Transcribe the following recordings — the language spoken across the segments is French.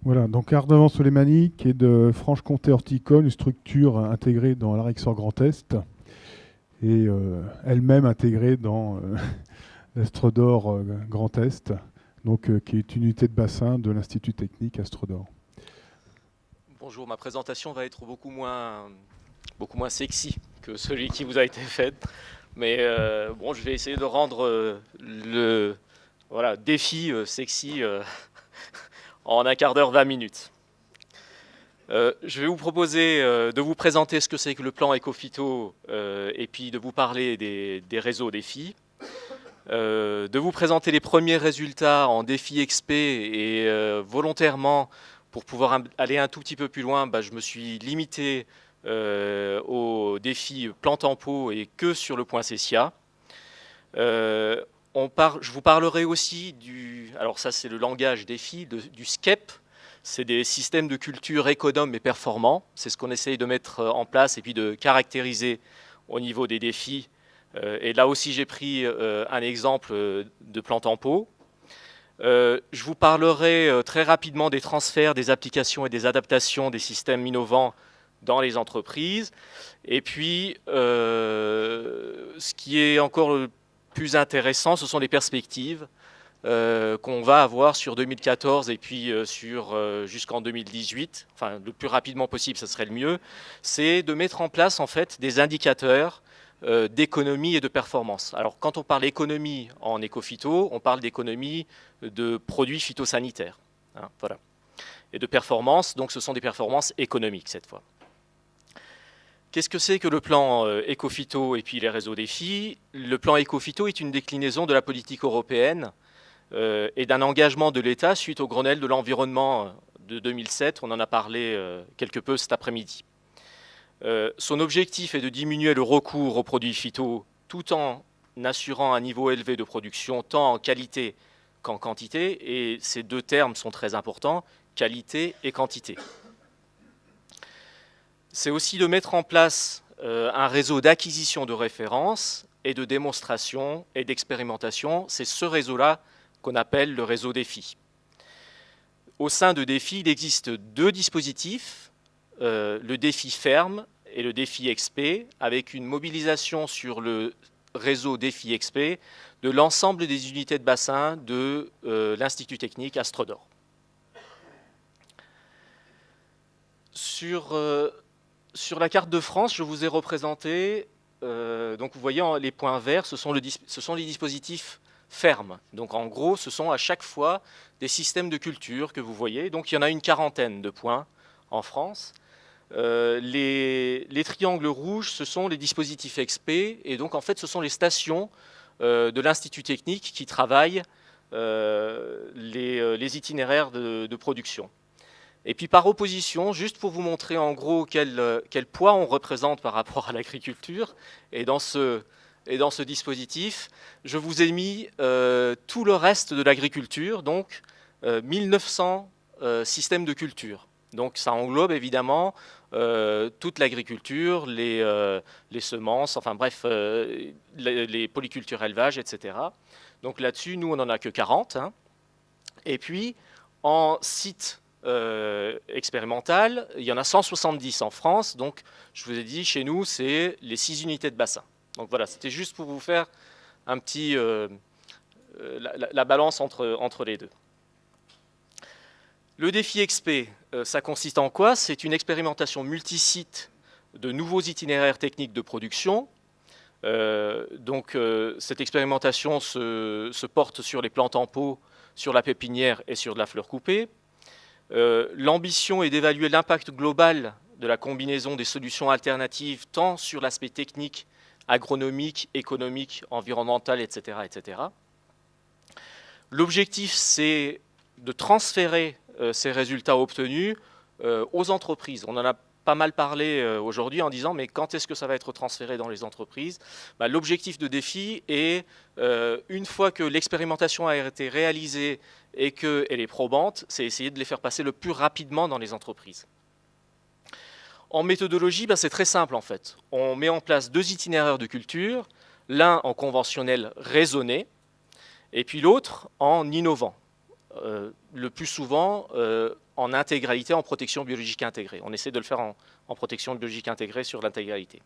Voilà, donc Ardevant-Soleimani, qui est de Franche-Comté-Horticole, une structure intégrée dans l'Arixor Grand Est, et elle-même intégrée dans l'Astrodor Grand Est, donc qui est une unité de bassin de l'Institut technique Astrodor. Bonjour, ma présentation va être beaucoup moins sexy que celui qui vous a été fait. Mais bon, je vais essayer de rendre le voilà, défi sexy en un quart d'heure, 20 minutes. Je vais vous proposer de vous présenter ce que c'est que le plan Ecophyto et puis de vous parler des réseaux défis. De vous présenter les premiers résultats en défi XP et volontairement, pour pouvoir aller un tout petit peu plus loin, je me suis limité au défi plante en pot et que sur le point Cessia. Je vous parlerai aussi alors ça c'est le langage défi, du SCEP. C'est des systèmes de culture économes et performants. C'est ce qu'on essaye de mettre en place et puis de caractériser au niveau des défis. Et là aussi, j'ai pris un exemple de plante en pot. Je vous parlerai très rapidement des transferts, des applications et des adaptations des systèmes innovants dans les entreprises. Et puis, ce qui est encore le plus intéressant, ce sont les perspectives qu'on va avoir sur 2014 et puis jusqu'en 2018. Enfin, le plus rapidement possible, ça serait le mieux. C'est de mettre en place en fait des indicateurs d'économie et de performance. Alors, quand on parle d'économie en éco-phyto, on parle d'économie de produits phytosanitaires. Hein, voilà. Et de performance, donc ce sont des performances économiques cette fois. Qu'est-ce que c'est que le plan Ecophyto et puis les réseaux défis? Le plan Ecophyto est une déclinaison de la politique européenne et d'un engagement de l'État suite au Grenelle de l'environnement de 2007. On en a parlé quelque peu cet après-midi. Son objectif est de diminuer le recours aux produits phyto tout en assurant un niveau élevé de production tant en qualité qu'en quantité. Et ces deux termes sont très importants, qualité et quantité. C'est aussi de mettre en place un réseau d'acquisition de références et de démonstration et d'expérimentation. C'est ce réseau-là qu'on appelle le réseau défi. Au sein de défi, il existe deux dispositifs, le défi ferme et le défi XP, avec une mobilisation sur le réseau défi XP de l'ensemble des unités de bassin de l'Institut technique Astrodor. Sur la carte de France, je vous ai représenté, donc vous voyez les points verts, ce sont les dispositifs fermes. Donc en gros, ce sont à chaque fois des systèmes de culture que vous voyez. Donc il y en a une quarantaine de points en France. Les triangles rouges, ce sont les dispositifs XP. Et donc en fait, ce sont les stations de l'Institut technique qui travaillent les itinéraires de production. Et puis par opposition, juste pour vous montrer en gros quel poids on représente par rapport à l'agriculture, et dans ce dispositif, je vous ai mis tout le reste de l'agriculture, donc 1900 systèmes de culture. Donc ça englobe évidemment toute l'agriculture, les semences, enfin bref, les polycultures élevage, etc. Donc là-dessus, nous, on n'en a que 40. Hein. Et puis, en site expérimental, il y en a 170 en France. Donc, je vous ai dit, chez nous, c'est les 6 unités de bassin. Donc voilà, c'était juste pour vous faire un petit la balance entre les deux. Le défi XP, ça consiste en quoi? C'est une expérimentation multisite de nouveaux itinéraires techniques de production. Cette expérimentation se porte sur les plantes en pot, sur la pépinière et sur de la fleur coupée. L'ambition est d'évaluer l'impact global de la combinaison des solutions alternatives, tant sur l'aspect technique, agronomique, économique, environnemental, etc. etc. L'objectif, c'est de transférer ces résultats obtenus aux entreprises. On en a pas mal parlé aujourd'hui en disant mais quand est-ce que ça va être transféré dans les entreprises? L'objectif de défi est, une fois que l'expérimentation a été réalisée et qu'elle est probante, c'est essayer de les faire passer le plus rapidement dans les entreprises. En méthodologie, c'est très simple en fait. On met en place 2 itinéraires de culture, l'un en conventionnel raisonné, et puis l'autre en innovant. Le plus souvent en intégralité, en protection biologique intégrée. On essaie de le faire en protection biologique intégrée sur l'intégralité.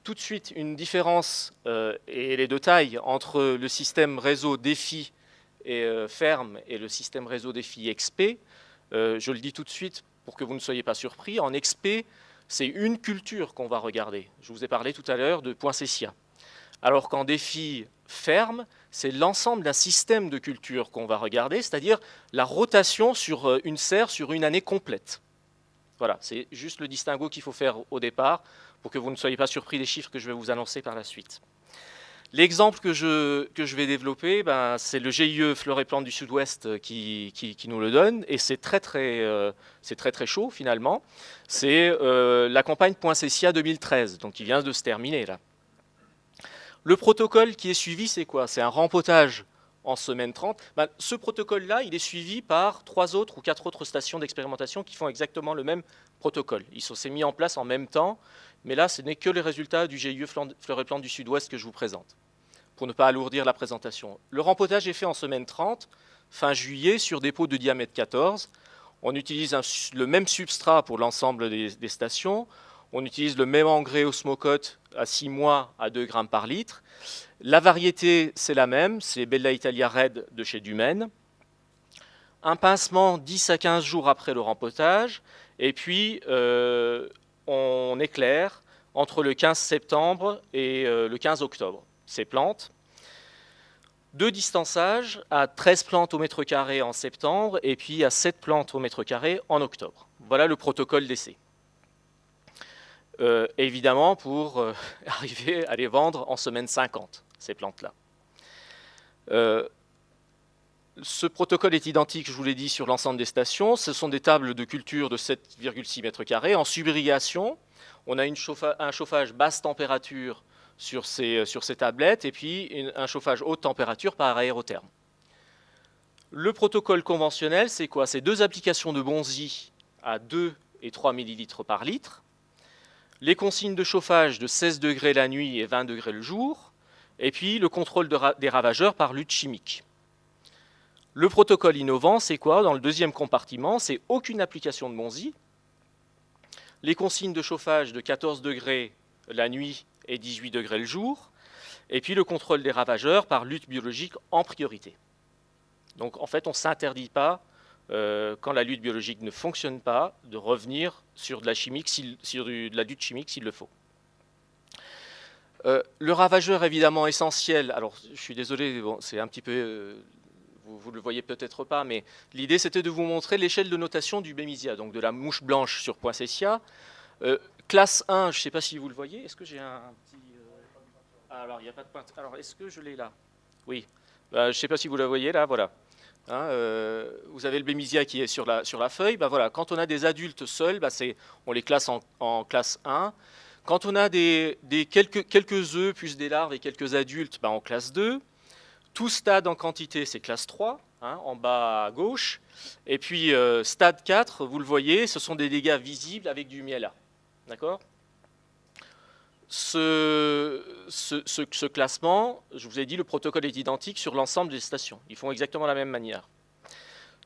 Tout de suite, une différence, et elle est de taille, entre le système réseau DEFI et ferme et le système réseau DEFI XP. Je le dis tout de suite pour que vous ne soyez pas surpris. En XP, c'est une culture qu'on va regarder. Je vous ai parlé tout à l'heure de poinsettia. Alors qu'en DEFI ferme, c'est l'ensemble d'un système de culture qu'on va regarder, c'est-à-dire la rotation sur une serre sur une année complète. Voilà, c'est juste le distinguo qu'il faut faire au départ pour que vous ne soyez pas surpris des chiffres que je vais vous annoncer par la suite. L'exemple que je vais développer, c'est le GIE Fleurs et Plantes du Sud-Ouest qui nous le donne, et c'est très chaud finalement. C'est la campagne Poinsettia 2013, donc qui vient de se terminer là. Le protocole qui est suivi, c'est quoi? C'est un rempotage en semaine 30. Ce protocole-là, il est suivi par 3 autres ou 4 autres stations d'expérimentation qui font exactement le même protocole. Ils sont mis en place en même temps, mais là, ce n'est que les résultats du GIE Fleurs et Plantes du Sud-Ouest que je vous présente, pour ne pas alourdir la présentation. Le rempotage est fait en semaine 30, fin juillet, sur des pots de diamètre 14. On utilise le même substrat pour l'ensemble des stations. On utilise le même engrais osmocote à 6 mois à 2 grammes par litre. La variété, c'est la même, c'est Bella Italia Red de chez Dumaine. Un pincement 10 à 15 jours après le rempotage. Et puis, on éclaire entre le 15 septembre et le 15 octobre ces plantes. 2 distançages à 13 plantes au mètre carré en septembre et puis à 7 plantes au mètre carré en octobre. Voilà le protocole d'essai. Évidemment, pour arriver à les vendre en semaine 50, ces plantes-là. Ce protocole est identique, je vous l'ai dit, sur l'ensemble des stations. Ce sont des tables de culture de 7,6 mètres carrés en subrigation. On a un chauffage basse température sur ces tablettes et puis un chauffage haute température par aérotherme. Le protocole conventionnel, c'est quoi? C'est 2 applications de Bonzi à 2 et 3 ml par litre. Les consignes de chauffage de 16 degrés la nuit et 20 degrés le jour, et puis le contrôle des ravageurs par lutte chimique. Le protocole innovant, c'est quoi? Dans le deuxième compartiment, c'est aucune application de Bonzi, les consignes de chauffage de 14 degrés la nuit et 18 degrés le jour, et puis le contrôle des ravageurs par lutte biologique en priorité. Donc en fait, on ne s'interdit pas, quand la lutte biologique ne fonctionne pas, de revenir sur de la lutte chimique s'il le faut. Le ravageur évidemment essentiel, alors je suis désolé, bon, c'est un petit peu, vous ne le voyez peut-être pas, mais l'idée c'était de vous montrer l'échelle de notation du Bemisia, donc de la mouche blanche sur Poinsettia. Classe 1, je ne sais pas si vous le voyez, est-ce que j'ai un petit... alors il n'y a pas de pointe, alors est-ce que je l'ai là? Oui, je ne sais pas si vous la voyez là, voilà. Vous avez le Bemisia qui est sur la feuille. Voilà. Quand on a des adultes seuls, on les classe en classe 1. Quand on a quelques œufs, plus des larves et quelques adultes, en classe 2. Tout stade en quantité, c'est classe 3, en bas à gauche. Et puis stade 4, vous le voyez, ce sont des dégâts visibles avec du miela. D'accord ? Ce classement, je vous ai dit, le protocole est identique sur l'ensemble des stations. Ils font exactement la même manière.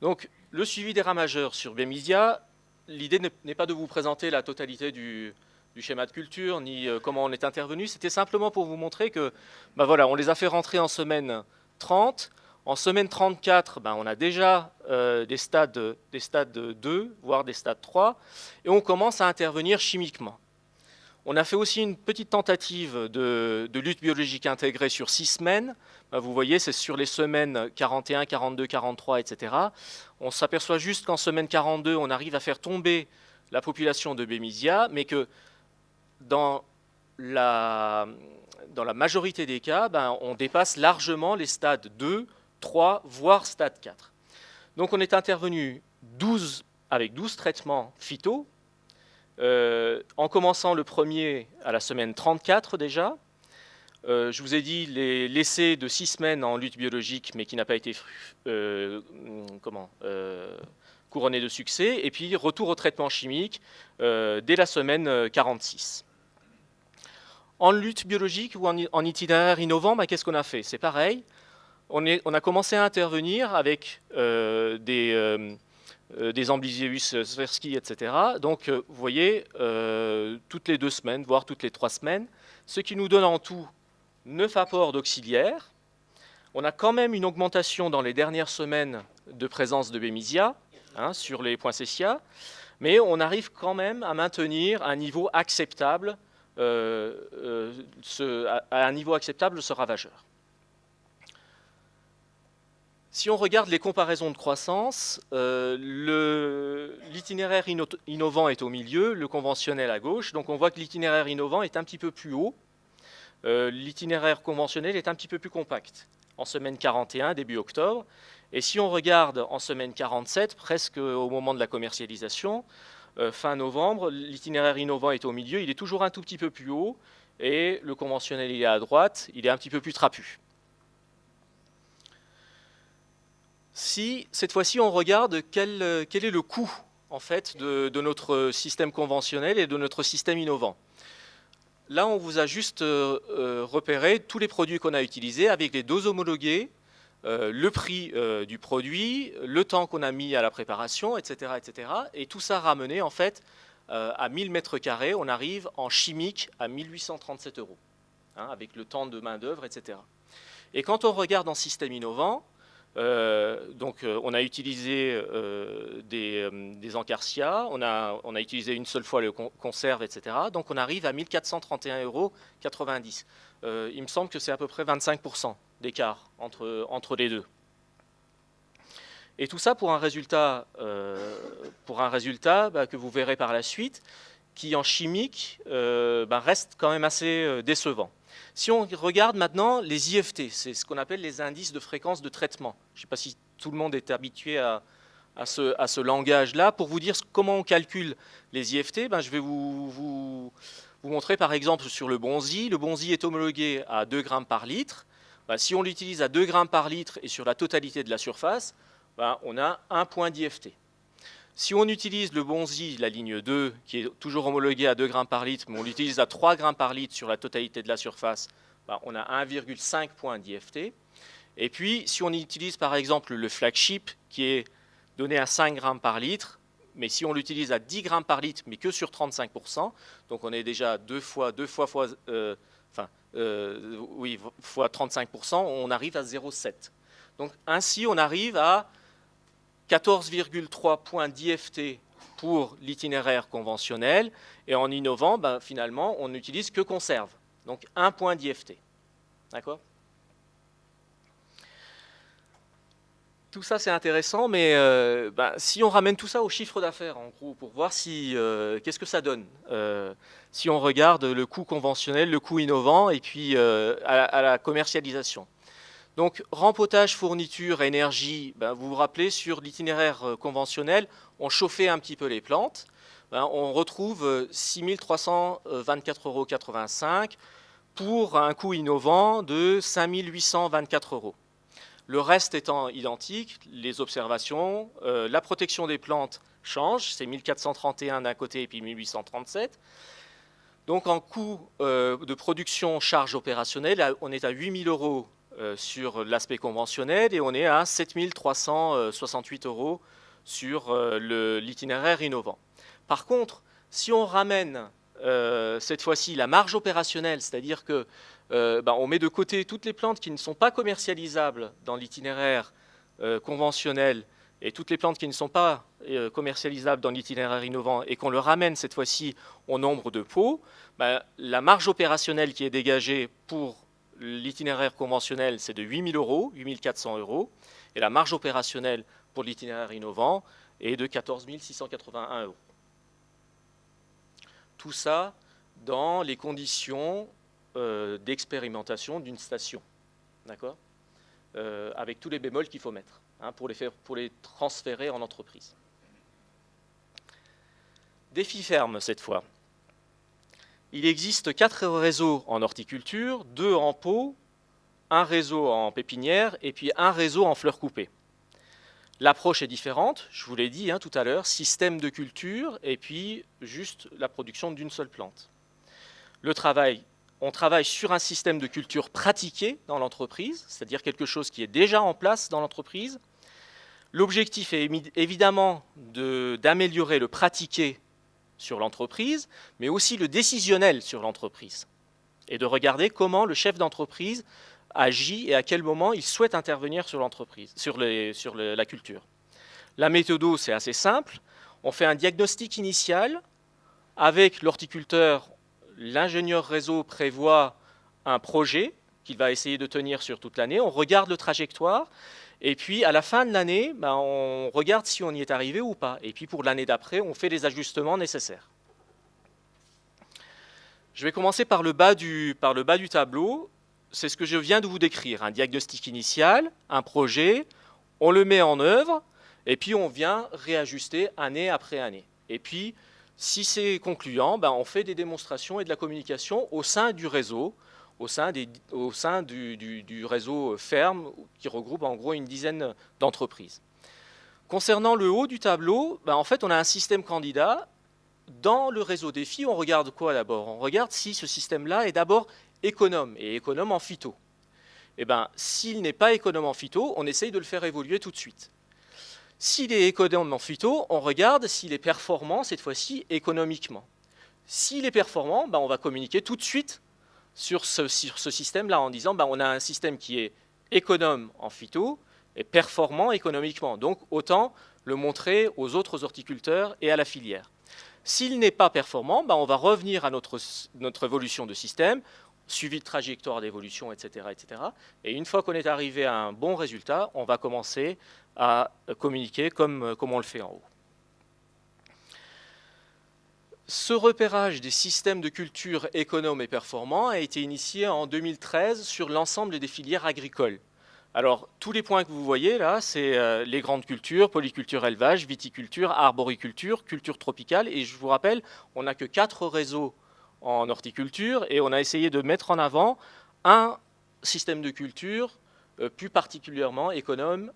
Donc, le suivi des ravageurs sur Bemisia, l'idée n'est pas de vous présenter la totalité du schéma de culture, ni comment on est intervenu. C'était simplement pour vous montrer que, voilà, on les a fait rentrer en semaine 30. En semaine 34, on a déjà des stades 2, voire des stades 3, et on commence à intervenir chimiquement. On a fait aussi une petite tentative de lutte biologique intégrée sur 6 semaines. Vous voyez, c'est sur les semaines 41, 42, 43, etc. On s'aperçoit juste qu'en semaine 42, on arrive à faire tomber la population de Bemisia, mais que dans la majorité des cas, on dépasse largement les stades 2, 3, voire stade 4. Donc on est intervenu avec 12 traitements phyto, en commençant le premier à la semaine 34 déjà. Je vous ai dit l'essai de 6 semaines en lutte biologique, mais qui n'a pas été couronné de succès. Et puis retour au traitement chimique dès la semaine 46. En lutte biologique ou en itinéraire innovant, qu'est-ce qu'on a fait? C'est pareil. On a commencé à intervenir avec des Amblysioeus swerski, etc. Donc, vous voyez, toutes les 2 semaines, voire toutes les 3 semaines, ce qui nous donne en tout 9 apports d'auxiliaires. On a quand même une augmentation dans les dernières semaines de présence de Bemisia sur les poinsettias, mais on arrive quand même à maintenir un niveau acceptable, à un niveau acceptable ce ravageur. Si on regarde les comparaisons de croissance, l'itinéraire innovant est au milieu, le conventionnel à gauche. Donc on voit que l'itinéraire innovant est un petit peu plus haut. L'itinéraire conventionnel est un petit peu plus compact, en semaine 41, début octobre. Et si on regarde en semaine 47, presque au moment de la commercialisation, fin novembre, l'itinéraire innovant est au milieu, il est toujours un tout petit peu plus haut, et le conventionnel il est à droite, il est un petit peu plus trapu. Si cette fois-ci on regarde quel est le coût en fait de notre système conventionnel et de notre système innovant. Là on vous a juste repéré tous les produits qu'on a utilisés avec les doses homologuées, le prix du produit, le temps qu'on a mis à la préparation, etc., etc. Et tout ça ramené en fait à 1000 mètres carrés, on arrive en chimique à 1837 €, avec le temps de main d'œuvre, etc. Et quand on regarde en système innovant, on a utilisé des encarcias, on a utilisé une seule fois le conserve, etc. Donc on arrive à 1431,90 €. Il me semble que c'est à peu près 25% d'écart entre les deux. Et tout ça pour un résultat que vous verrez par la suite, qui en chimique reste quand même assez décevant. Si on regarde maintenant les IFT, c'est ce qu'on appelle les indices de fréquence de traitement. Je ne sais pas si tout le monde est habitué à ce langage-là. Pour vous dire comment on calcule les IFT, je vais vous montrer par exemple sur le Bonzi. Le Bonzi est homologué à 2 grammes par litre. Si on l'utilise à 2 grammes par litre et sur la totalité de la surface, on a 1 point d'IFT. Si on utilise le Bonzi, la ligne 2, qui est toujours homologuée à 2 grammes par litre, mais on l'utilise à 3 grammes par litre sur la totalité de la surface, on a 1,5 points d'IFT. Et puis, si on utilise par exemple le flagship, qui est donné à 5 grammes par litre, mais si on l'utilise à 10 grammes par litre, mais que sur 35%, donc on est déjà fois 35%, on arrive à 0,7. Donc ainsi, on arrive à 14,3 points d'IFT pour l'itinéraire conventionnel, et en innovant, finalement, on n'utilise que conserve, donc 1 point d'IFT. D'accord ? Tout ça, c'est intéressant, mais si on ramène tout ça au chiffre d'affaires, en gros, pour voir qu'est-ce que ça donne, si on regarde le coût conventionnel, le coût innovant, et puis à la commercialisation. Donc, rempotage, fourniture, énergie, vous vous rappelez, sur l'itinéraire conventionnel, on chauffait un petit peu les plantes. On retrouve 6 324,85 € pour un coût innovant de 5 824 €. Le reste étant identique, les observations, la protection des plantes change, c'est 1431 d'un côté et puis 1837. Donc, en coût de production charge opérationnelle, on est à 8 000 € sur l'aspect conventionnel et on est à 7 368 € sur l'itinéraire innovant. Par contre, si on ramène cette fois-ci la marge opérationnelle, c'est-à-dire que on met de côté toutes les plantes qui ne sont pas commercialisables dans l'itinéraire conventionnel et toutes les plantes qui ne sont pas commercialisables dans l'itinéraire innovant et qu'on le ramène cette fois-ci au nombre de pots, la marge opérationnelle qui est dégagée pour l'itinéraire conventionnel, c'est de 8 000 €, 8 400 €, et la marge opérationnelle pour l'itinéraire innovant est de 14 681 €. Tout ça dans les conditions d'expérimentation d'une station, d'accord, avec tous les bémols qu'il faut mettre pour les transférer en entreprise. Défi ferme cette fois. Il existe 4 réseaux en horticulture, 2 en pot, un réseau en pépinière et puis un réseau en fleurs coupées. L'approche est différente, je vous l'ai dit tout à l'heure, système de culture et puis juste la production d'une seule plante. On travaille sur un système de culture pratiqué dans l'entreprise, c'est-à-dire quelque chose qui est déjà en place dans l'entreprise. L'objectif est évidemment d'améliorer le pratiqué sur l'entreprise, mais aussi le décisionnel sur l'entreprise, et de regarder comment le chef d'entreprise agit et à quel moment il souhaite intervenir sur l'entreprise, sur la culture. La méthode, c'est assez simple. On fait un diagnostic initial avec l'horticulteur. L'ingénieur réseau prévoit un projet qu'il va essayer de tenir sur toute l'année. On regarde le trajectoire. Et puis, à la fin de l'année, on regarde si on y est arrivé ou pas. Et puis, pour l'année d'après, on fait les ajustements nécessaires. Je vais commencer par le bas du tableau. C'est ce que je viens de vous décrire. Un diagnostic initial, un projet, on le met en œuvre, et puis on vient réajuster année après année. Et puis, si c'est concluant, on fait des démonstrations et de la communication au sein du réseau, au sein du réseau ferme qui regroupe en gros une dizaine d'entreprises. Concernant le haut du tableau, en fait, on a un système candidat. Dans le réseau défi, on regarde quoi d'abord? On regarde si ce système-là est d'abord économe, et économe en phyto. S'il n'est pas économe en phyto, on essaye de le faire évoluer tout de suite. S'il est économe en phyto, on regarde s'il est performant, cette fois-ci, économiquement. S'il est performant, on va communiquer tout de suite sur ce système-là en disant on a un système qui est économe en phyto et performant économiquement. Donc autant le montrer aux autres horticulteurs et à la filière. S'il n'est pas performant, on va revenir à notre évolution de système, suivi de trajectoire d'évolution, etc., etc. Et une fois qu'on est arrivé à un bon résultat, on va commencer à communiquer comme on le fait en haut. Ce repérage des systèmes de culture économes et performants a été initié en 2013 sur l'ensemble des filières agricoles. Alors, tous les points que vous voyez là, c'est les grandes cultures, polyculture, élevage, viticulture, arboriculture, culture tropicale. Et je vous rappelle, on n'a que 4 réseaux en horticulture et on a essayé de mettre en avant un système de culture plus particulièrement économe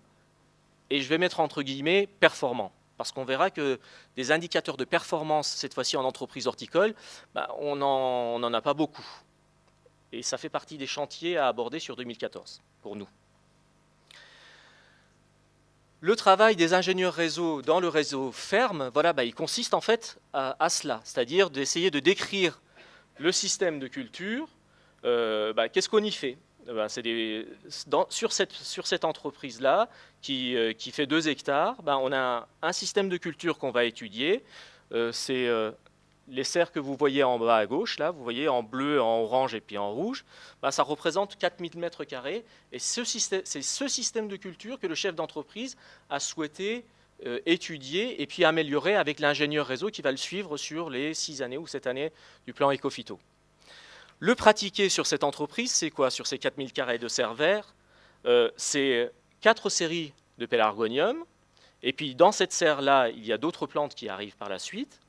et je vais mettre entre guillemets performant. Parce qu'on verra que des indicateurs de performance, cette fois-ci en entreprise horticole, on n'en a pas beaucoup. Et ça fait partie des chantiers à aborder sur 2014, pour nous. Le travail des ingénieurs réseau dans le réseau ferme, il consiste en fait à cela, c'est-à-dire d'essayer de décrire le système de culture. Qu'est-ce qu'on y fait? Sur cette entreprise-là, qui fait 2 hectares, on a un système de culture qu'on va étudier. C'est les serres que vous voyez en bas à gauche, là, vous voyez en bleu, en orange et puis en rouge, ça représente 4000 m². Et c'est ce système de culture que le chef d'entreprise a souhaité étudier et puis améliorer avec l'ingénieur réseau qui va le suivre sur les 6 années ou 7 années du plan Ecophyto. Le pratiqué sur cette entreprise, c'est quoi? Sur ces 4000 m² de serre vert, c'est 4 séries de pélargonium. Et puis dans cette serre-là, il y a d'autres plantes qui arrivent par la suite.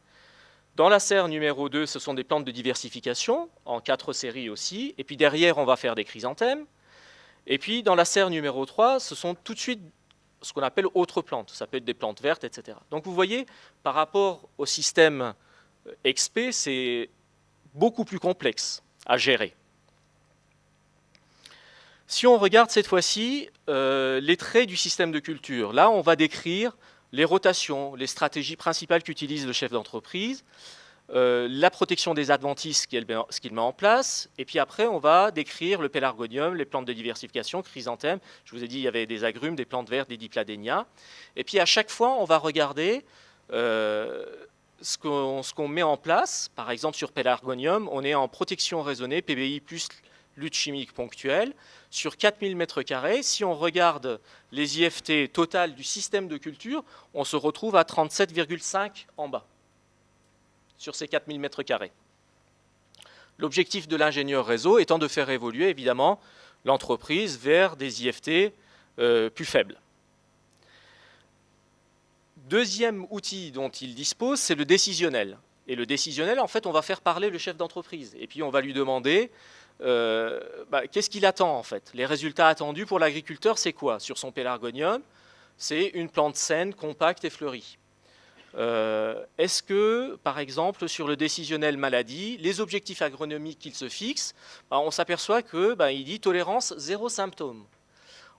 Dans la serre numéro 2, ce sont des plantes de diversification, en 4 séries aussi. Et puis derrière, on va faire des chrysanthèmes. Et puis dans la serre numéro 3, ce sont tout de suite ce qu'on appelle autres plantes. Ça peut être des plantes vertes, etc. Donc vous voyez, par rapport au système XP, c'est beaucoup plus complexe à gérer. Si on regarde cette fois-ci les traits du système de culture, là on va décrire les rotations, les stratégies principales qu'utilise le chef d'entreprise, la protection des adventices ce qu'il met en place, et puis après on va décrire le pélargonium, les plantes de diversification, chrysanthèmes, je vous ai dit il y avait des agrumes, des plantes vertes, des dipladénias, et puis à chaque fois on va regarder ce qu'on met en place. Par exemple sur pélargonium, on est en protection raisonnée, PBI plus lutte chimique ponctuelle, sur 4000 m². Si on regarde les IFT totales du système de culture, on se retrouve à 37,5 en bas, sur ces 4000 m². L'objectif de l'ingénieur réseau étant de faire évoluer évidemment l'entreprise vers des IFT plus faibles. Deuxième outil dont il dispose, c'est le décisionnel. Et le décisionnel, en fait, on va faire parler le chef d'entreprise. Et puis on va lui demander qu'est-ce qu'il attend en fait. Les résultats attendus pour l'agriculteur, c'est quoi? Sur son pélargonium, c'est une plante saine, compacte et fleurie. Est-ce que, par exemple, sur le décisionnel maladie, les objectifs agronomiques qu'il se fixe, on s'aperçoit qu'il dit tolérance 0 symptôme.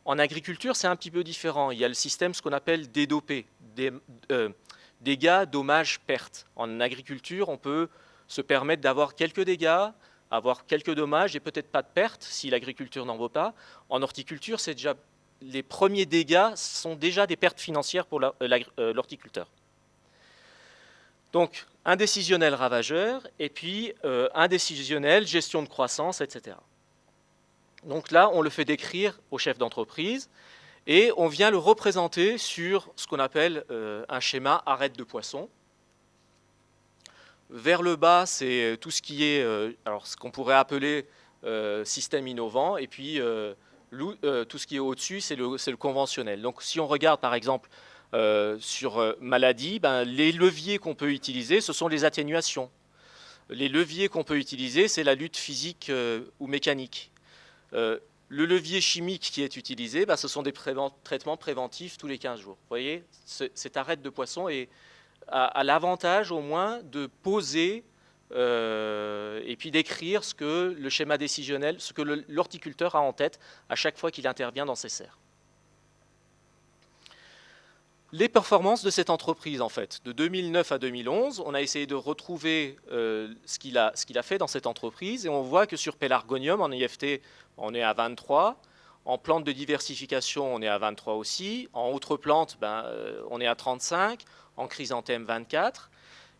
En agriculture, c'est un petit peu différent. Il y a le système, ce qu'on appelle DDoP, dégâts, dommages, pertes. En agriculture, on peut se permettre d'avoir quelques dégâts, avoir quelques dommages et peut-être pas de pertes si l'agriculture n'en vaut pas. En horticulture, c'est déjà les premiers dégâts sont déjà des pertes financières pour l'horticulteur. Donc, un décisionnel ravageur et puis un décisionnel gestion de croissance, etc. Donc là, on le fait décrire au chef d'entreprise et on vient le représenter sur ce qu'on appelle un schéma arête de poisson. Vers le bas, c'est tout ce qui est, alors ce qu'on pourrait appeler système innovant, et puis tout ce qui est au-dessus, c'est le conventionnel. Donc si on regarde par exemple sur maladie, ben, les leviers qu'on peut utiliser, ce sont les atténuations. Les leviers qu'on peut utiliser, c'est la lutte physique ou mécanique. Le levier chimique qui est utilisé, ben, ce sont des traitements préventifs tous les 15 jours. Vous voyez, cette arête de poisson a l'avantage au moins de poser et puis d'écrire ce que le schéma décisionnel, ce que l'horticulteur a en tête à chaque fois qu'il intervient dans ses serres. Les performances de cette entreprise, en fait, de 2009 à 2011, on a essayé de retrouver ce qu'il a fait dans cette entreprise et on voit que sur Pelargonium, en IFT, on est à 23. En plantes de diversification, on est à 23 aussi. En autres plantes, on est à 35. En chrysanthème, 24.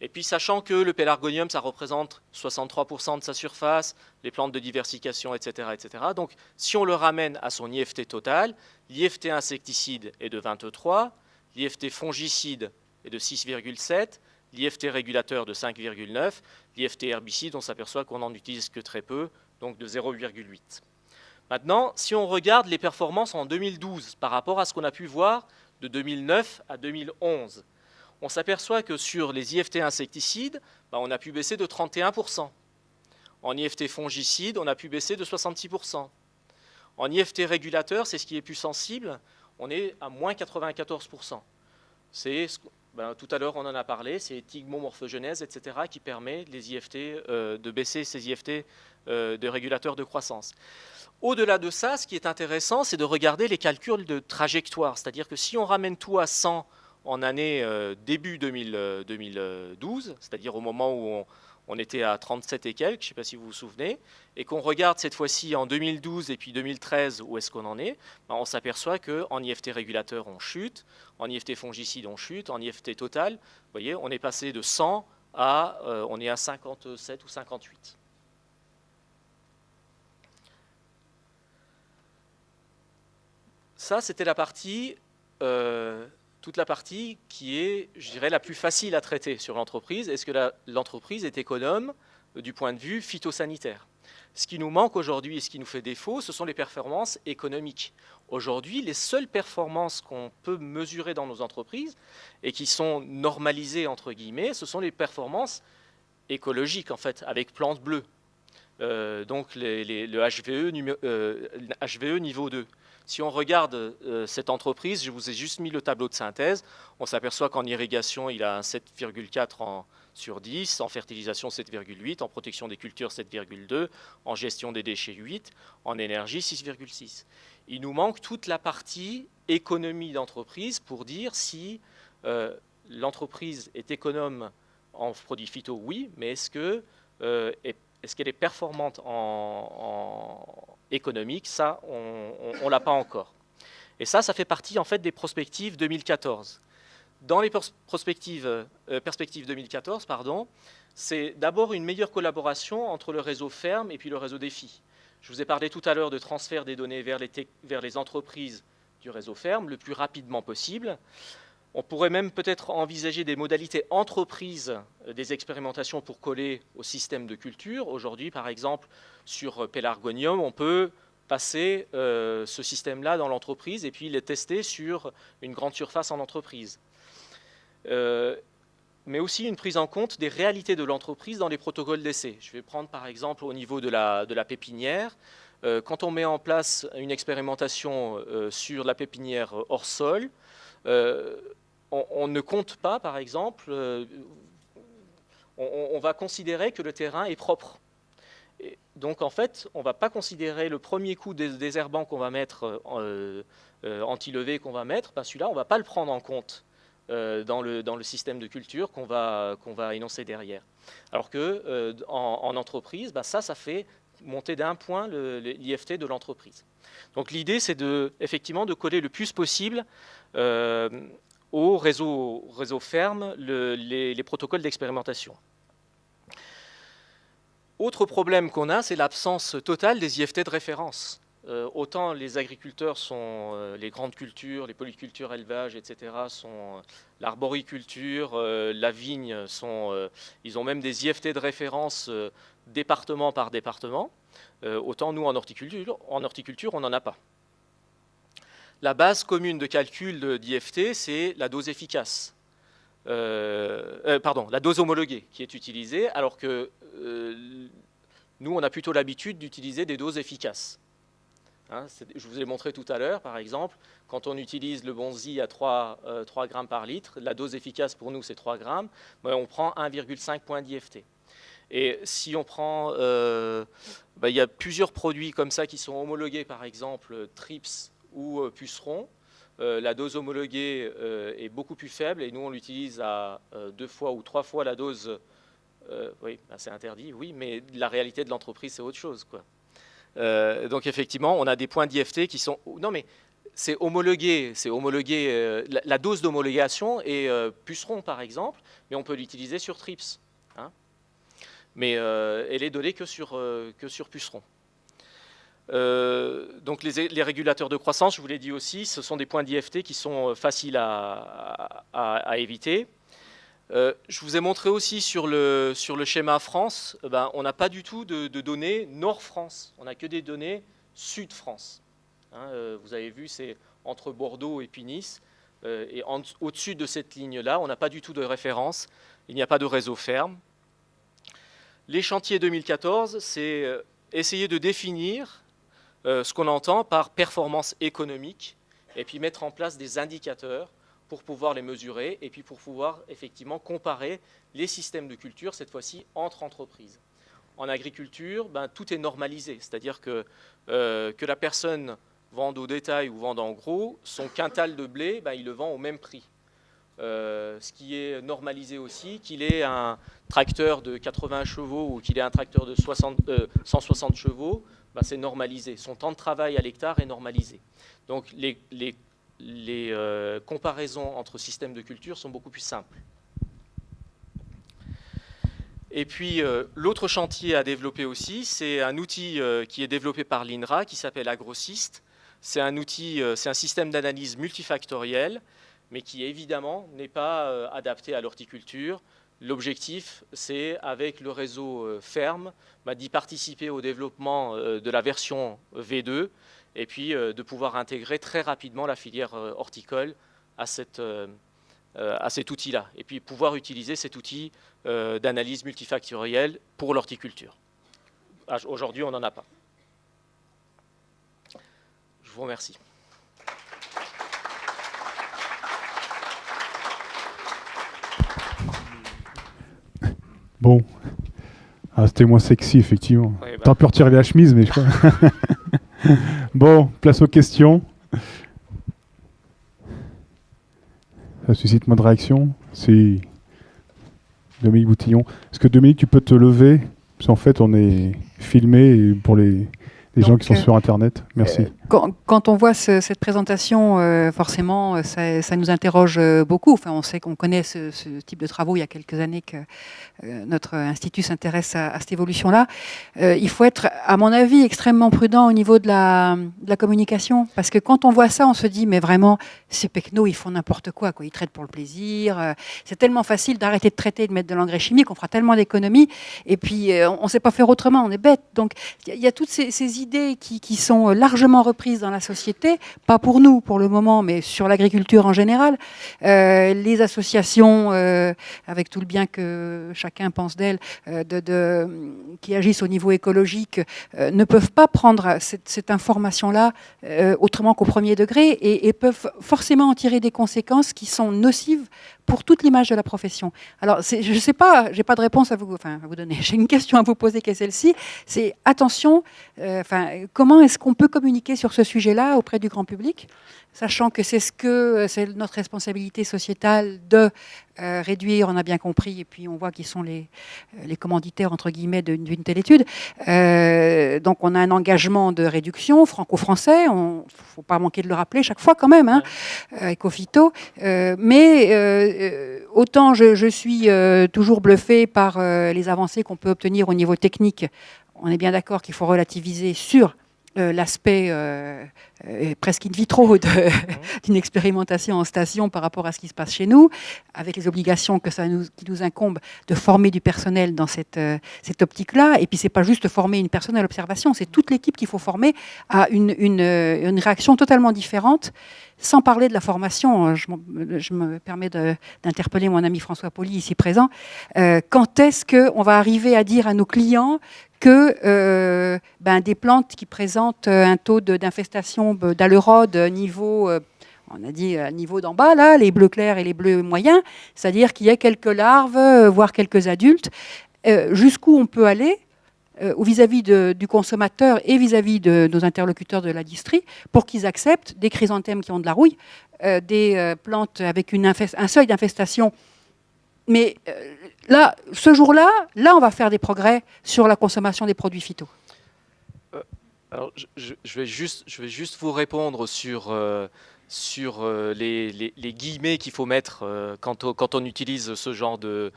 Et puis, sachant que le Pelargonium, ça représente 63% de sa surface, les plantes de diversification, etc., etc. Donc, si on le ramène à son IFT total, l'IFT insecticide est de 23, l'IFT fongicide est de 6,7, l'IFT régulateur de 5,9, l'IFT herbicide, on s'aperçoit qu'on n'en utilise que très peu, donc de 0,8. Maintenant, si on regarde les performances en 2012 par rapport à ce qu'on a pu voir de 2009 à 2011, on s'aperçoit que sur les IFT insecticides, on a pu baisser de 31%. En IFT fongicide, on a pu baisser de 66%. En IFT régulateur, c'est ce qui est plus sensible, on est à moins 94%. C'est, tout à l'heure on en a parlé, c'est thymomorphogenèse, etc., qui permet les IFT, de baisser ces IFT de régulateurs de croissance. Au-delà de ça, ce qui est intéressant, c'est de regarder les calculs de trajectoire. C'est-à-dire que si on ramène tout à 100 en année début 2012, c'est-à-dire au moment où on était à 37 et quelques, je ne sais pas si vous vous souvenez, et qu'on regarde cette fois-ci en 2012 et puis 2013 où est-ce qu'on en est, on s'aperçoit qu'en IFT régulateur on chute, en IFT fongicide on chute, en IFT total, vous voyez, on est passé de 100 à on est à 57 ou 58. Ça, c'était la partie toute la partie qui est, je dirais, la plus facile à traiter sur l'entreprise. Est-ce que l'entreprise est économe du point de vue phytosanitaire? Ce qui nous manque aujourd'hui et ce qui nous fait défaut, ce sont les performances économiques. Aujourd'hui, les seules performances qu'on peut mesurer dans nos entreprises et qui sont normalisées, entre guillemets, ce sont les performances écologiques, en fait, avec plantes bleues. Donc le HVE niveau 2. Si on regarde cette entreprise, je vous ai juste mis le tableau de synthèse, on s'aperçoit qu'en irrigation, il a un 7,4 sur 10, en fertilisation 7,8, en protection des cultures 7,2, en gestion des déchets 8, en énergie 6,6. Il nous manque toute la partie économie d'entreprise pour dire si l'entreprise est économe en produits phyto, oui, mais est-ce qu'elle est performante en économique? Ça, on ne l'a pas encore. Et ça fait partie en fait des perspectives 2014. Dans les perspectives 2014, c'est d'abord une meilleure collaboration entre le réseau ferme et puis le réseau défi. Je vous ai parlé tout à l'heure de transfert des données vers les entreprises du réseau ferme le plus rapidement possible. On pourrait même peut-être envisager des modalités entreprises, des expérimentations pour coller au système de culture. Aujourd'hui, par exemple, sur Pelargonium, on peut passer ce système-là dans l'entreprise et puis le tester sur une grande surface en entreprise. Mais aussi une prise en compte des réalités de l'entreprise dans les protocoles d'essai. Je vais prendre par exemple au niveau de la pépinière. Quand on met en place une expérimentation sur la pépinière hors sol, on ne compte pas, par exemple, on va considérer que le terrain est propre. Donc en fait, on ne va pas considérer le premier coup des désherbants qu'on va mettre, anti-levée qu'on va mettre, ben celui-là, on ne va pas le prendre en compte dans le système de culture qu'on va énoncer derrière. Alors que en entreprise, ben ça fait monter d'un point l'IFT de l'entreprise. Donc l'idée, c'est effectivement de coller le plus possible au réseau ferme les protocoles d'expérimentation. Autre problème qu'on a, c'est l'absence totale des IFT de référence. Autant les agriculteurs sont les grandes cultures, les polycultures, élevage, etc., sont l'arboriculture, la vigne, ils ont même des IFT de référence département par département. Autant nous, en horticulture, on n'en a pas. La base commune de calcul d'IFT, c'est la dose efficace. La dose homologuée qui est utilisée, alors que nous, on a plutôt l'habitude d'utiliser des doses efficaces. Hein, je vous ai montré tout à l'heure, par exemple, quand on utilise le Bonzi à 3 grammes par litre, la dose efficace pour nous, c'est 3 grammes, mais on prend 1,5 point d'IFT. Et si on prend... il y a plusieurs produits comme ça qui sont homologués, par exemple, TRIPS ou puceron. La dose homologuée est beaucoup plus faible et nous, on l'utilise à 2 fois ou 3 fois la dose. Oui, ben c'est interdit, oui, mais la réalité de l'entreprise, c'est autre chose, quoi. Donc, effectivement, on a des points d'IFT qui sont... Non, mais c'est homologué. La dose d'homologation est puceron, par exemple, mais on peut l'utiliser sur TRIPS. Hein, mais elle est donnée que sur puceron. Donc les régulateurs de croissance, je vous l'ai dit aussi, ce sont des points d'IFT qui sont faciles à éviter. Je vous ai montré aussi sur le schéma France, on n'a pas du tout de données Nord-France, on n'a que des données Sud-France. Hein, vous avez vu, c'est entre Bordeaux et puis Nice, et au-dessus de cette ligne-là, on n'a pas du tout de référence, il n'y a pas de réseau ferme. Les chantiers 2014, c'est essayer de définir ce qu'on entend par performance économique et puis mettre en place des indicateurs pour pouvoir les mesurer et puis pour pouvoir effectivement comparer les systèmes de culture, cette fois-ci entre entreprises. En agriculture, tout est normalisé, c'est-à-dire que la personne vende au détail ou vende en gros, son quintal de blé, il le vend au même prix. Ce qui est normalisé aussi, qu'il ait un tracteur de 80 chevaux ou qu'il ait un tracteur de 160 chevaux, c'est normalisé. Son temps de travail à l'hectare est normalisé. Donc les comparaisons entre systèmes de culture sont beaucoup plus simples. Et puis l'autre chantier à développer aussi, c'est un outil qui est développé par l'INRA qui s'appelle AgroSyst. C'est un outil, c'est un système d'analyse multifactoriel, mais qui évidemment n'est pas adapté à l'horticulture. L'objectif, c'est avec le réseau ferme, d'y participer au développement de la version V2 et puis de pouvoir intégrer très rapidement la filière horticole à cet outil-là. Et puis pouvoir utiliser cet outil d'analyse multifactorielle pour l'horticulture. Aujourd'hui, on n'en a pas. Je vous remercie. Bon, c'était moins sexy, effectivement. Oui, T'aurais pu retirer la chemise, mais je crois... Bon, place aux questions. Ça suscite moins de réactions. C'est Dominique Boutillon. Est-ce que Dominique, tu peux te lever? Parce qu'en fait, on est filmé pour les gens qui sont sur Internet. Merci. Quand on voit cette présentation, forcément, ça nous interroge beaucoup. Enfin, on sait qu'on connaît ce type de travaux. Il y a quelques années que notre institut s'intéresse à cette évolution-là. Il faut être, à mon avis, extrêmement prudent au niveau de la communication. Parce que quand on voit ça, on se dit, mais vraiment, ces pecnos, ils font n'importe quoi. Ils traitent pour le plaisir. C'est tellement facile d'arrêter de traiter, de mettre de l'engrais chimique. On fera tellement d'économies. Et puis, on ne sait pas faire autrement. On est bête. Donc, il y a toutes ces idées qui sont largement reprises prises dans la société, pas pour nous pour le moment, mais sur l'agriculture en général. Les associations, avec tout le bien que chacun pense d'elles, qui agissent au niveau écologique, ne peuvent pas prendre cette information-là autrement qu'au premier degré et peuvent forcément en tirer des conséquences qui sont nocives pour toute l'image de la profession. Alors, je ne sais pas, je n'ai pas de réponse à vous donner. J'ai une question à vous poser qui est celle-ci. C'est attention, comment est-ce qu'on peut communiquer sur ce sujet-là auprès du grand public, sachant que c'est notre responsabilité sociétale de réduire, on a bien compris, et puis on voit qui sont les commanditaires, entre guillemets, d'une telle étude. Donc on a un engagement de réduction franco-français, il ne faut pas manquer de le rappeler chaque fois quand même, hein, Ecophyto. Mais autant je suis toujours bluffée par les avancées qu'on peut obtenir au niveau technique. On est bien d'accord qu'il faut relativiser sur l'aspect presque in vitro d'une expérimentation en station par rapport à ce qui se passe chez nous, avec les obligations qui nous incombent de former du personnel dans cette optique-là. Et puis, ce n'est pas juste former une personne à l'observation, c'est toute l'équipe qu'il faut former à une réaction totalement différente, sans parler de la formation. Je me permets d'interpeller mon ami François Poli, ici présent. Quand est-ce qu'on va arriver à dire à nos clients que des plantes qui présentent un taux d'infestation d'aleurode niveau, on a dit niveau d'en bas, là, les bleus clairs et les bleus moyens, c'est-à-dire qu'il y a quelques larves, voire quelques adultes, jusqu'où on peut aller vis-à-vis du consommateur et vis-à-vis de nos interlocuteurs de la distrie pour qu'ils acceptent des chrysanthèmes qui ont de la rouille, des plantes avec un seuil d'infestation. Mais là, ce jour-là, on va faire des progrès sur la consommation des produits phyto. Alors, je vais juste vous répondre sur les guillemets qu'il faut mettre quand on utilise ce genre de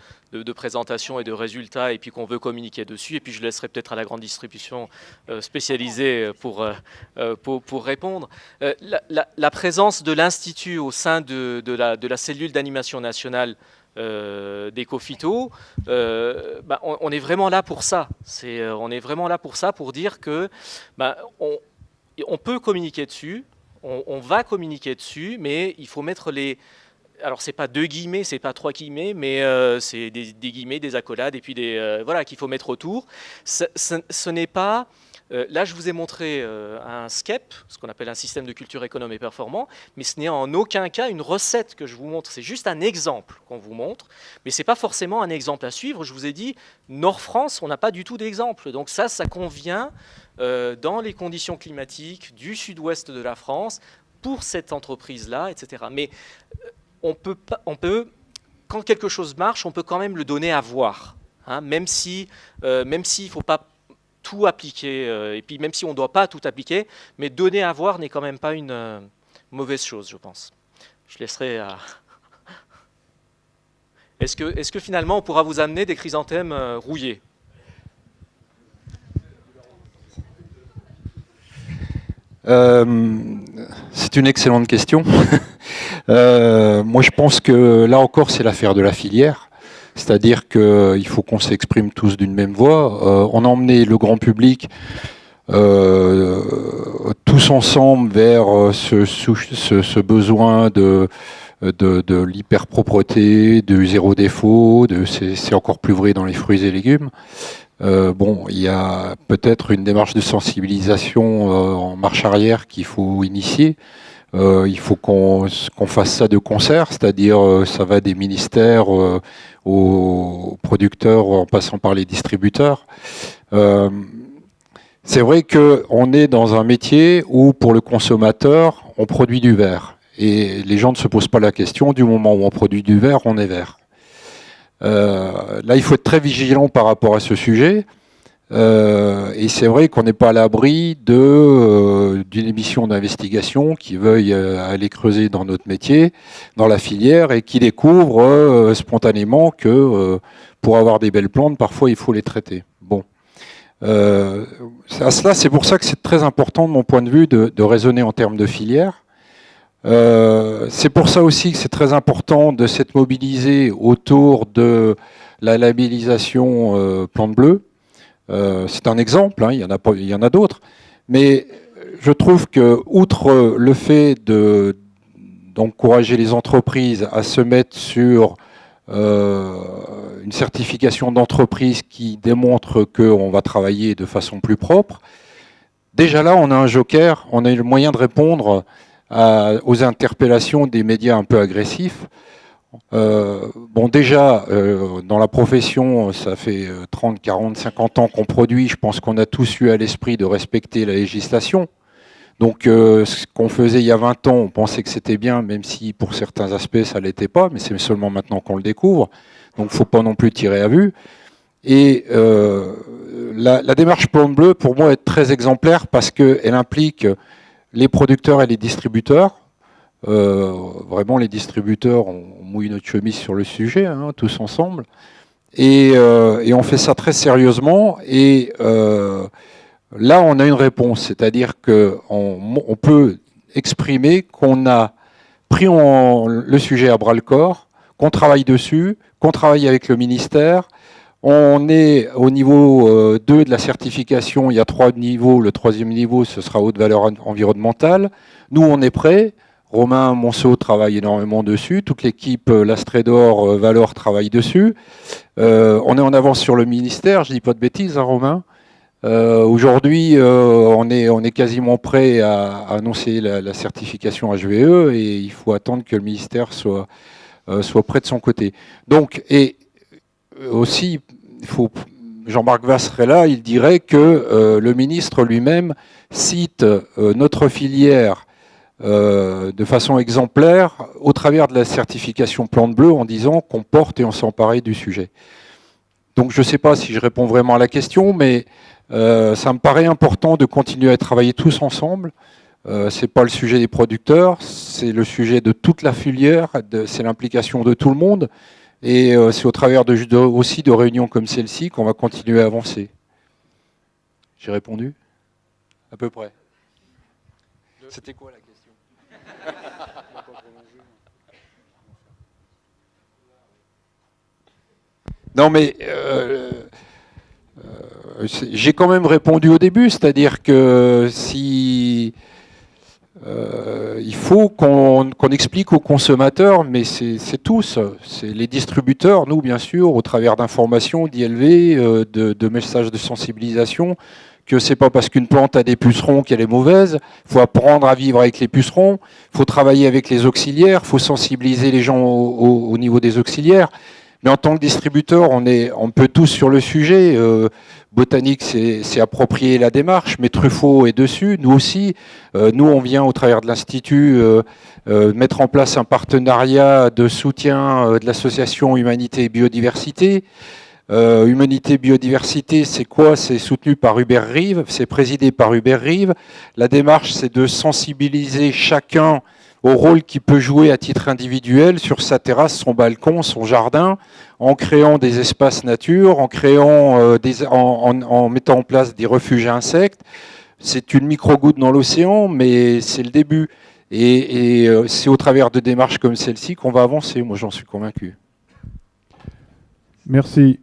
présentation et de résultats et puis qu'on veut communiquer dessus. Et puis je laisserai peut-être à la grande distribution spécialisée pour répondre. La présence de l'Institut au sein de la cellule d'animation nationale d'Ecophyto, on est vraiment là pour ça. On est vraiment là pour ça, pour dire que on peut communiquer dessus, on va communiquer dessus, mais il faut mettre les... Alors, c'est pas 2 guillemets, c'est pas 3 guillemets, mais c'est des guillemets, des accolades, et puis voilà, qu'il faut mettre autour. Ce n'est pas... Là, je vous ai montré un SCEP, ce qu'on appelle un système de culture économe et performant, mais ce n'est en aucun cas une recette que je vous montre. C'est juste un exemple qu'on vous montre, mais ce n'est pas forcément un exemple à suivre. Je vous ai dit, Nord-France, on n'a pas du tout d'exemple. Donc ça convient dans les conditions climatiques du sud-ouest de la France pour cette entreprise-là, etc. Mais on peut, quand quelque chose marche, on peut quand même le donner à voir, hein, même s'il ne faut pas tout appliquer, et puis même si on ne doit pas tout appliquer, mais donner à voir n'est quand même pas une mauvaise chose, je pense. Je laisserai à... Est-ce que finalement on pourra vous amener des chrysanthèmes rouillés ? C'est une excellente question. Moi je pense que là encore c'est l'affaire de la filière. C'est-à-dire qu'il faut qu'on s'exprime tous d'une même voix. On a emmené le grand public tous ensemble vers ce besoin de l'hyperpropreté, de zéro défaut. C'est encore plus vrai dans les fruits et légumes. Il y a peut-être une démarche de sensibilisation en marche arrière qu'il faut initier. Il faut qu'on fasse ça de concert, c'est-à-dire ça va des ministères aux producteurs en passant par les distributeurs. C'est vrai qu'on est dans un métier où pour le consommateur, on produit du verre. Et les gens ne se posent pas la question, du moment où on produit du verre, on est vert. Là, il faut être très vigilant par rapport à ce sujet. Et c'est vrai qu'on n'est pas à l'abri d'une émission d'investigation qui veuille aller creuser dans notre métier, dans la filière, et qui découvre spontanément que pour avoir des belles plantes, parfois il faut les traiter. Bon. C'est pour ça que c'est très important de mon point de vue de raisonner en termes de filière. C'est pour ça aussi que c'est très important de s'être mobilisé autour de la labellisation plante bleue. C'est un exemple, hein, il y en a d'autres. Mais je trouve que, outre le fait d'encourager les entreprises à se mettre sur une certification d'entreprise qui démontre qu'on va travailler de façon plus propre, déjà là, on a un joker, on a le moyen de répondre aux interpellations des médias un peu agressifs. Bon, déjà, dans la profession, ça fait 30, 40, 50 ans qu'on produit. Je pense qu'on a tous eu à l'esprit de respecter la législation. Donc, ce qu'on faisait il y a 20 ans, on pensait que c'était bien, même si pour certains aspects, ça ne l'était pas, mais c'est seulement maintenant qu'on le découvre. Donc, il ne faut pas non plus tirer à vue. Et la démarche Plante Bleue, pour moi, est très exemplaire parce qu'elle implique les producteurs et les distributeurs. Vraiment, les distributeurs, on mouille notre chemise sur le sujet, hein, tous ensemble. Et on fait ça très sérieusement. Et là, on a une réponse. C'est-à-dire qu'on peut exprimer qu'on a pris le sujet à bras-le-corps, qu'on travaille dessus, qu'on travaille avec le ministère. On est au niveau 2 de la certification. Il y a 3 niveaux. Le 3e niveau, ce sera haute valeur environnementale. Nous, on est prêts. Romain Monceau travaille énormément dessus. Toute l'équipe Lastrédor Valor travaille dessus. On est en avance sur le ministère. Je ne dis pas de bêtises, hein, Romain. Aujourd'hui, on est quasiment prêt à annoncer la certification HVE et il faut attendre que le ministère soit prêt de son côté. Donc, et aussi, Jean-Marc Vasse serait là, il dirait que le ministre lui-même cite notre filière de façon exemplaire au travers de la certification Plante Bleue en disant qu'on porte et on s'est emparé du sujet. Donc je ne sais pas si je réponds vraiment à la question, mais ça me paraît important de continuer à travailler tous ensemble. Ce n'est pas le sujet des producteurs, c'est le sujet de toute la filière, c'est l'implication de tout le monde. Et c'est au travers aussi de réunions comme celle-ci qu'on va continuer à avancer. J'ai répondu ? À peu près. C'était quoi la question ? Non mais j'ai quand même répondu au début, c'est-à-dire que si il faut qu'on explique aux consommateurs, mais c'est tous, c'est les distributeurs, nous bien sûr, au travers d'informations, d'ILV, de messages de sensibilisation, que c'est pas parce qu'une plante a des pucerons qu'elle est mauvaise. Il faut apprendre à vivre avec les pucerons, il faut travailler avec les auxiliaires, il faut sensibiliser les gens au niveau des auxiliaires. Mais en tant que distributeur, on peut tous sur le sujet. Botanique s'est approprié la démarche, mais Truffaut est dessus, nous aussi. Nous, on vient au travers de l'Institut mettre en place un partenariat de soutien de l'association Humanité et Biodiversité. Humanité Biodiversité, c'est quoi? C'est soutenu par Hubert Rive, c'est présidé par Hubert Rive. La démarche, c'est de sensibiliser chacun au rôle qu'il peut jouer à titre individuel sur sa terrasse, son balcon, son jardin, en créant des espaces nature, en mettant en place des refuges à insectes. C'est une micro-goutte dans l'océan, mais c'est le début. Et c'est au travers de démarches comme celle-ci qu'on va avancer. Moi, j'en suis convaincu. Merci.